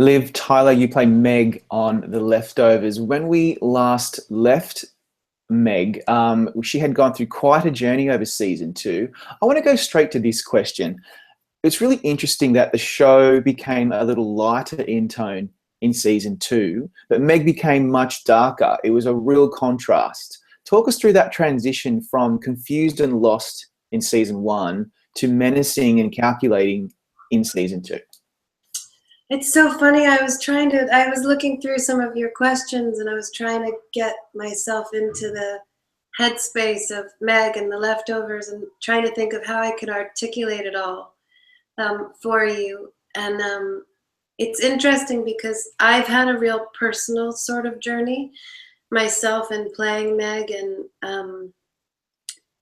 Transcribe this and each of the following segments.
Liv Tyler, you play Meg on The Leftovers. When we last left Meg, she had gone through quite a journey over season two. I want to go straight to this question. It's really interesting that the show became a little lighter in tone in season two, but Meg became much darker. It was a real contrast. Talk us through that transition from confused and lost in season one to menacing and calculating in season two. It's so funny. I was looking through some of your questions and I was trying to get myself into the headspace of Meg and The Leftovers and trying to think of how I could articulate it all for you. And it's interesting because I've had a real personal sort of journey myself in playing Meg, and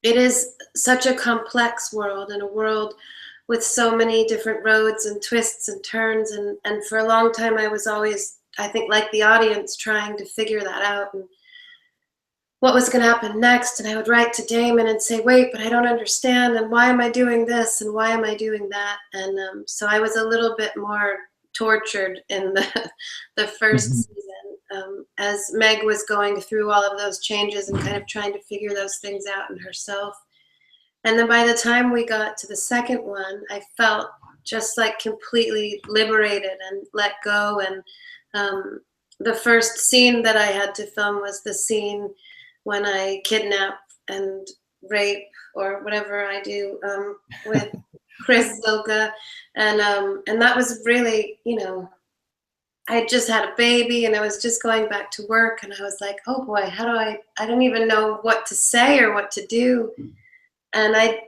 it is such a complex world, and a world with so many different roads and twists and turns, and for a long time I was always, I think, like the audience, trying to figure that out and what was going to happen next. And I would write to Damon and say, wait, but I don't understand, and why am I doing this, and why am I doing that? And so I was a little bit more tortured in the first season as Meg was going through all of those changes and kind of trying to figure those things out in herself. And then by the time we got to the second one, I felt just like completely liberated and let go. And the first scene that I had to film was the scene when I kidnap and rape, or whatever I do, with Chris Zilka. And that was really, I had just had a baby and I was just going back to work, and I was like, oh boy, I don't even know what to say or what to do. And I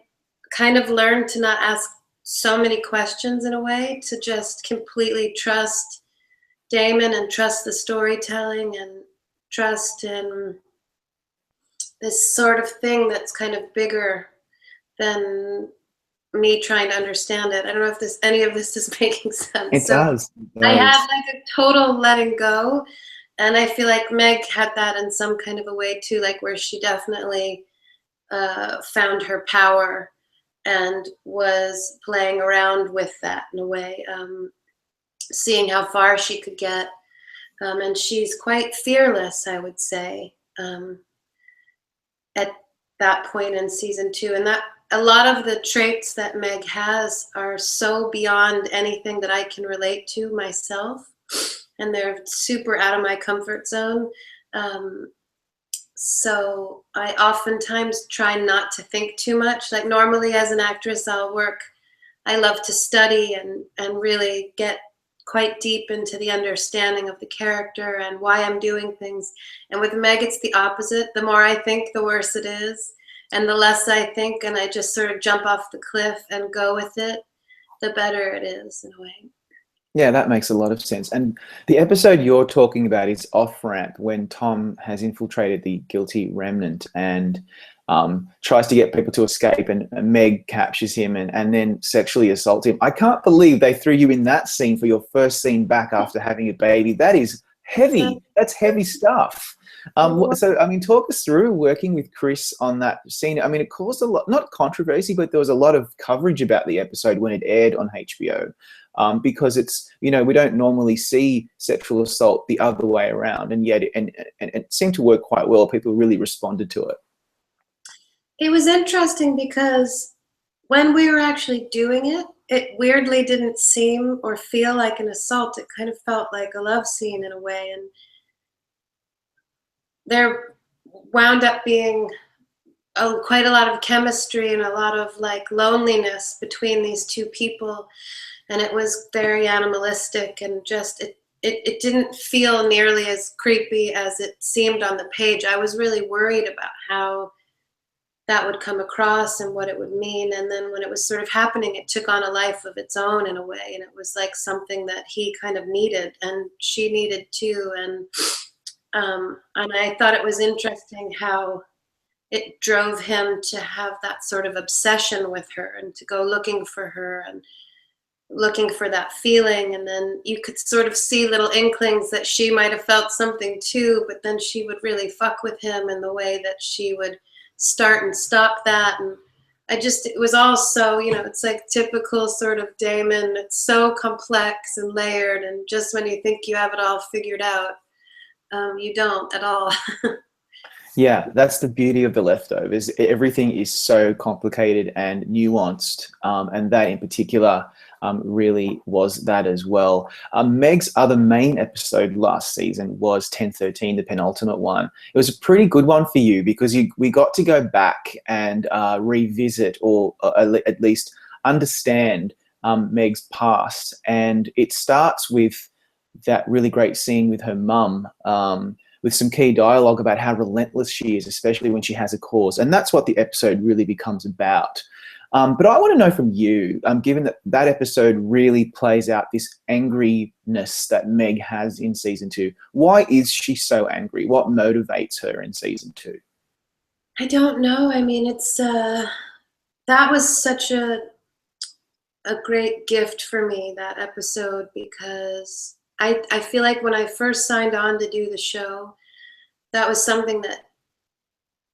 kind of learned to not ask so many questions, in a way, to just completely trust Damon and trust the storytelling and trust in this sort of thing that's kind of bigger than me trying to understand it. I don't know if any of this is making sense. It does. I had like a total letting go, and I feel like Meg had that in some kind of a way too, like where she definitely found her power and was playing around with that in a way, seeing how far she could get. And she's quite fearless, I would say, at that point in season two. And that a lot of the traits that Meg has are so beyond anything that I can relate to myself, and they're super out of my comfort zone. So I oftentimes try not to think too much. Like normally as an actress, I love to study and really get quite deep into the understanding of the character and why I'm doing things. And with Meg, it's the opposite. The more I think, the worse it is. And the less I think and I just sort of jump off the cliff and go with it, the better it is, in a way. Yeah, that makes a lot of sense. And the episode you're talking about is Off Ramp, when Tom has infiltrated the guilty remnant and tries to get people to escape, and Meg captures him and then sexually assaults him. I can't believe they threw you in that scene for your first scene back after having a baby. That is heavy. That's heavy stuff. So, I mean, talk us through working with Chris on that scene. I mean, it caused a lot, not controversy, but there was a lot of coverage about the episode when it aired on HBO. Because it's, we don't normally see sexual assault the other way around, and yet it seemed to work quite well. People really responded to it. It was interesting because when we were actually doing it, it weirdly didn't seem or feel like an assault. It kind of felt like a love scene in a way, and there wound up being quite a lot of chemistry and a lot of like loneliness between these two people. And it was very animalistic, and just it didn't feel nearly as creepy as it seemed on the page. I was really worried about how that would come across and what it would mean. And then when it was sort of happening, it took on a life of its own in a way. And it was like something that he kind of needed and she needed too. And I thought it was interesting how it drove him to have that sort of obsession with her and to go looking for her and looking for that feeling. And then you could sort of see little inklings that she might have felt something too, but then she would really fuck with him in the way that she would start and stop that. And it was all so, it's like typical sort of Damon. It's so complex and layered, and just when you think you have it all figured out, you don't at all. Yeah, that's the beauty of The Leftovers. Everything is so complicated and nuanced, and that in particular really was that as well. Meg's other main episode last season was 1013, the penultimate one. It was a pretty good one for you because we got to go back and revisit, or at least understand Meg's past. And it starts with that really great scene with her mum, with some key dialogue about how relentless she is, especially when she has a cause. And that's what the episode really becomes about. But I want to know from you, given that that episode really plays out this angriness that Meg has in season 2, why is she so angry? What motivates her in season 2? I don't know. I mean, it's that was such a great gift for me, that episode, because I feel like when I first signed on to do the show, that was something that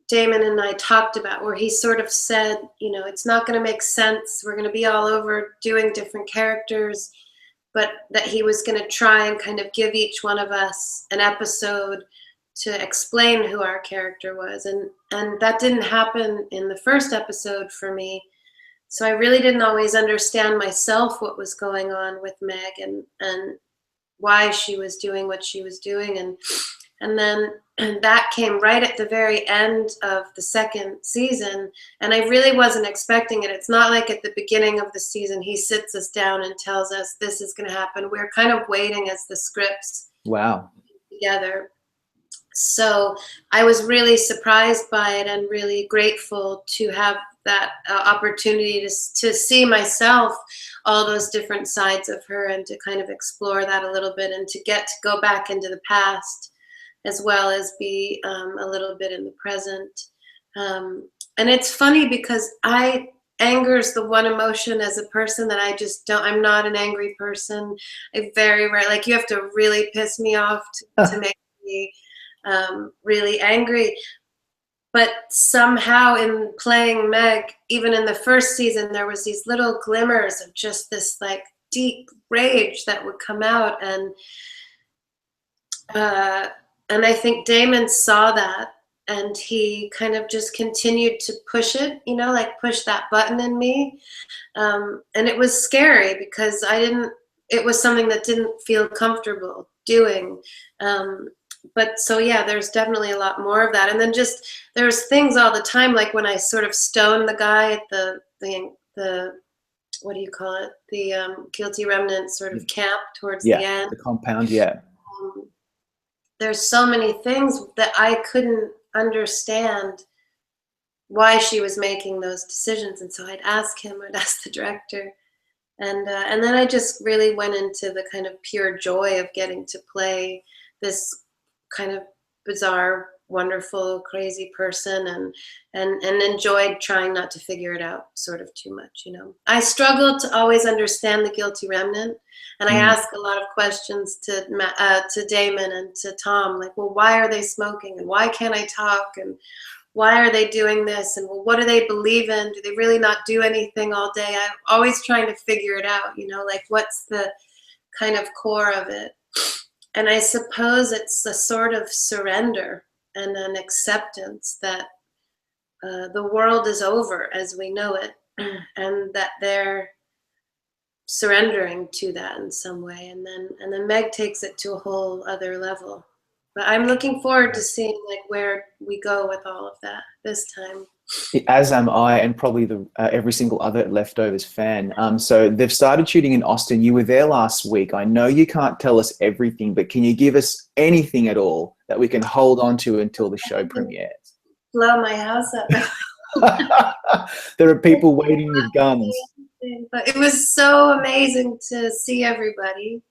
Damon and I talked about, where he sort of said, it's not going to make sense. We're going to be all over doing different characters, but that he was going to try and kind of give each one of us an episode to explain who our character was. And that didn't happen in the first episode for me. So I really didn't always understand myself what was going on with Meg and why she was doing what she was doing. And then that came right at the very end of the second season, and I really wasn't expecting it. It's not like at the beginning of the season he sits us down and tells us this is going to happen. We're kind of waiting as the scripts together. So I was really surprised by it and really grateful to have that opportunity to see myself, all those different sides of her, and to kind of explore that a little bit, and to get to go back into the past as well as be a little bit in the present. And it's funny because anger is the one emotion as a person that I'm not an angry person. I very rarely, like, you have to really piss me off to make me really angry. But somehow in playing Meg, even in the first season, there was these little glimmers of just this like deep rage that would come out. And I think Damon saw that, and he kind of just continued to push it, like push that button in me. And it was scary because it was something that didn't feel comfortable doing. But so, yeah, there's definitely a lot more of that. And then just, there's things all the time, like when I sort of stoned the guy at the what do you call it? The Guilty Remnant sort of camp towards the end. The compound, yeah. There's so many things that I couldn't understand why she was making those decisions. And so I'd ask him, I'd ask the director. And then I just really went into the kind of pure joy of getting to play this kind of bizarre, wonderful, crazy person, and enjoyed trying not to figure it out sort of too much, I struggled to always understand the Guilty Remnant, and I asked a lot of questions to Damon and to Tom, like, well, why are they smoking, and why can't I talk, and why are they doing this, and well, what do they believe in? Do they really not do anything all day? I'm always trying to figure it out, like what's the kind of core of it. And I suppose it's a sort of surrender and an acceptance that the world is over as we know it, and that they're surrendering to that in some way. And then Meg takes it to a whole other level. But I'm looking forward to seeing like where we go with all of that this time. As am I, and probably every single other Leftovers fan. So they've started shooting in Austin. You were there last week. I know you can't tell us everything, but can you give us anything at all that we can hold on to until the show premieres? Blow my house up. There are people waiting with guns. But it was so amazing to see everybody,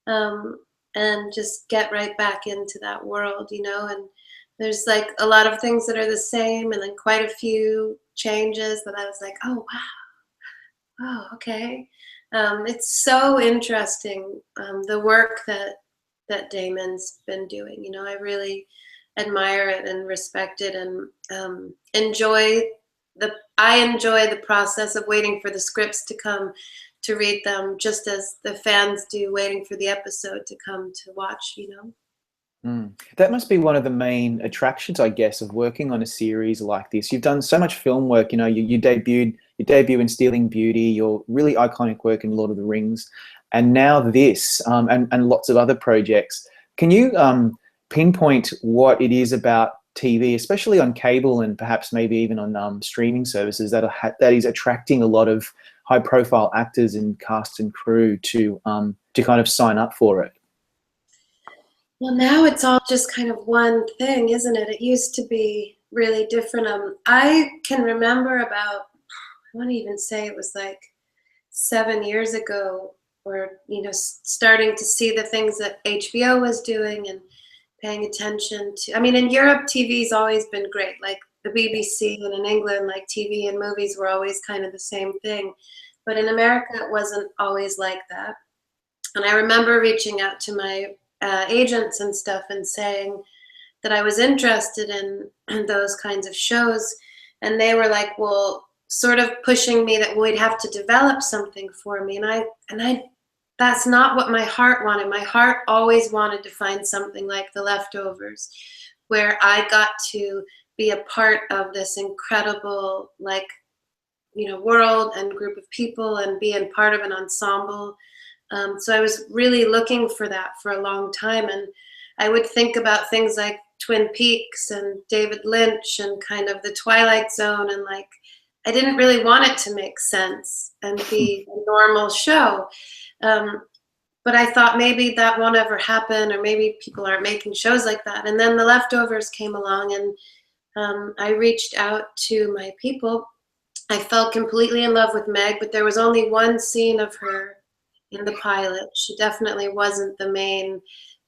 and just get right back into that world, and there's like a lot of things that are the same, and then quite a few changes that I was like, oh, wow. Oh, okay. It's so interesting, the work that Damon's been doing. I really admire it and respect it, and enjoy I enjoy the process of waiting for the scripts to come to read them, just as the fans do, waiting for the episode to come to watch, you know. That must be one of the main attractions, I guess, of working on a series like this. You've done so much film work. You know, you debut in Stealing Beauty, your really iconic work in Lord of the Rings, and now this, and lots of other projects. Can you pinpoint what it is about TV, especially on cable and perhaps maybe even on streaming services, that is attracting a lot of high-profile actors and cast and crew to kind of sign up for it? Well, now it's all just kind of one thing, isn't it? It used to be really different. I can remember about, I want to even say it was like 7 years ago, or, you know, starting to see the things that HBO was doing and paying attention to. I mean, in Europe, TV's always been great. Like the BBC, and in England, like TV and movies were always kind of the same thing. But in America, it wasn't always like that. And I remember reaching out to my agents and stuff and saying that I was interested in those kinds of shows, and they were like, well, sort of pushing me that we'd have to develop something for me, and I that's not what my heart wanted. My heart always wanted to find something like The Leftovers, where I got to be a part of this incredible, like, you know, world and group of people, and being part of an ensemble. So I was really looking for that for a long time, and I would think about things like Twin Peaks and David Lynch and kind of the Twilight Zone, and like, I didn't really want it to make sense and be a normal show. But I thought maybe that won't ever happen, or maybe people aren't making shows like that. And then The Leftovers came along, and I reached out to my people. I fell completely in love with Meg, but there was only one scene of her in the pilot. She definitely wasn't the main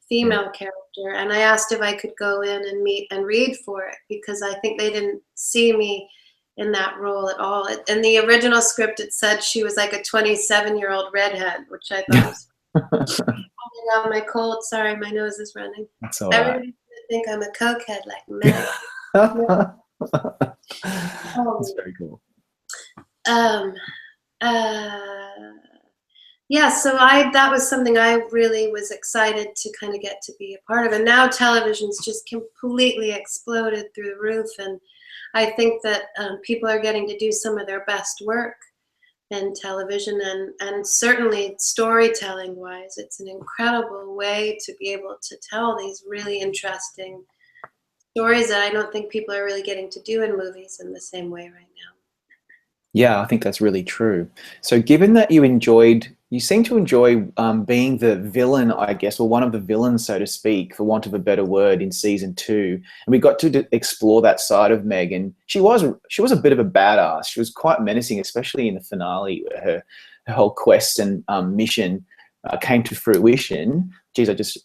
female character. And I asked if I could go in and meet and read for it, because I think they didn't see me in that role at all. In the original script, it said she was like a 27-year-old redhead, which I thought was, oh my God, my cold, sorry, my nose is running. That's all right. Everybody's gonna think I'm a cokehead like Meg. That's very cool. Yeah, so that was something I really was excited to kind of get to be a part of. And now television's just completely exploded through the roof. And I think that people are getting to do some of their best work in television, and certainly storytelling wise, it's an incredible way to be able to tell these really interesting stories that I don't think people are really getting to do in movies in the same way right now. Yeah, I think that's really true. So given that you seem to enjoy being the villain, I guess, or one of the villains, so to speak, for want of a better word, in season 2, and we got to explore that side of Meg, and she was a bit of a badass. She was quite menacing, especially in the finale, where her whole quest and mission came to fruition. Geez, I just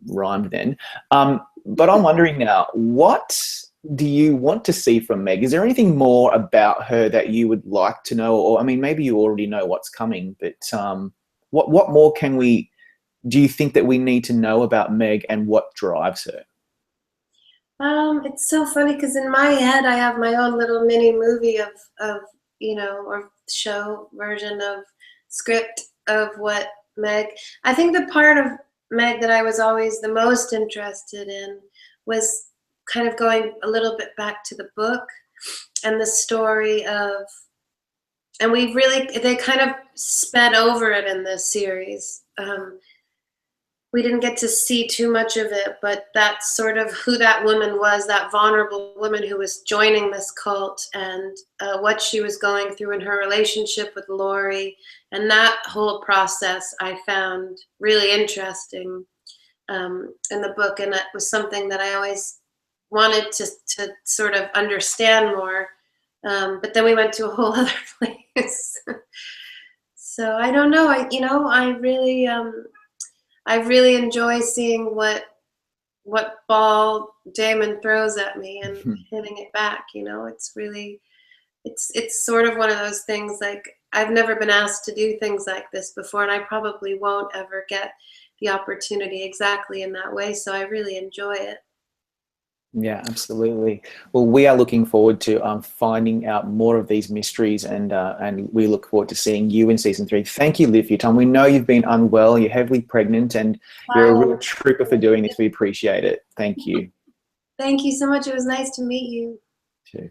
rhymed then. But I'm wondering now, what do you want to see from Meg? Is there anything more about her that you would like to know? Or, I mean, maybe you already know what's coming, but what more do you think that we need to know about Meg, and what drives her? It's so funny, because in my head I have my own little mini movie of you know, or show version of script of what Meg. I think the part of Meg that I was always the most interested in was kind of going a little bit back to the book and the story of, and they kind of sped over it in this series. We didn't get to see too much of it, but that's sort of who that woman was, that vulnerable woman who was joining this cult, and what she was going through in her relationship with Laurie. And that whole process I found really interesting in the book, and it was something that I always wanted to sort of understand more. But then we went to a whole other place. So I don't know. I really enjoy seeing what ball Damon throws at me and hitting it back. You know, it's really, it's sort of one of those things, like, I've never been asked to do things like this before, and I probably won't ever get the opportunity exactly in that way. So I really enjoy it. Yeah, absolutely. Well, we are looking forward to finding out more of these mysteries, and we look forward to seeing you in season 3. Thank you, Liv, for your time. We know you've been unwell, you're heavily pregnant, and you're a real trooper for doing this. We appreciate it. Thank you. Thank you so much. It was nice to meet you. Too.